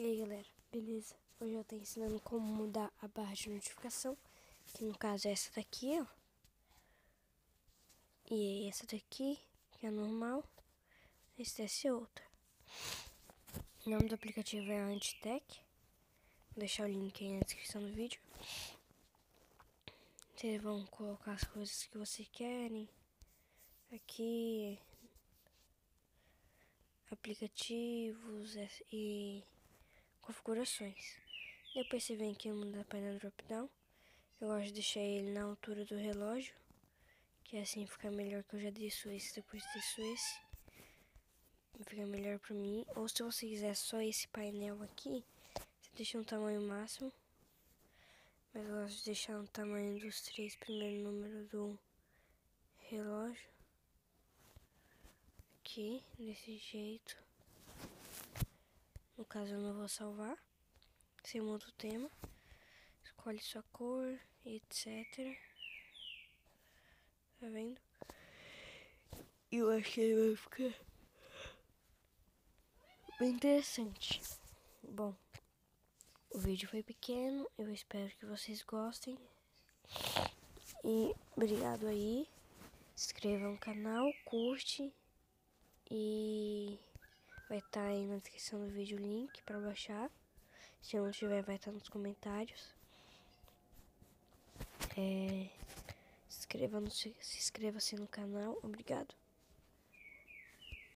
E aí galera, beleza? Hoje eu tô ensinando como mudar a barra de notificação, que no caso é essa daqui, ó. E essa daqui, que é normal, essa é outra. O nome do aplicativo é Antitech. Vou deixar o link aí na descrição do vídeo. Vocês vão colocar as coisas que vocês querem. Aqui, aplicativos e configurações. Depois você vem aqui e muda para o drop-down. Eu gosto de deixar ele na altura do relógio, que assim fica melhor, que eu já desço esse, depois desço esse. Fica melhor pra mim. Ou se você quiser só esse painel aqui, você deixa no tamanho máximo. Mas eu gosto de deixar no tamanho dos 3 primeiros números do relógio. Aqui, desse jeito. No caso eu não vou salvar. Você muda o tema. Escolhe sua cor, etc. Tá vendo? Eu acho que ele vai ficar bem interessante. Bom, o vídeo foi pequeno, eu espero que vocês gostem. E obrigado aí. Se inscreva no canal, curte. E vai estar aí na descrição do vídeo o link para baixar. Se não tiver, vai estar nos comentários. Se inscreva-se no canal. Obrigado.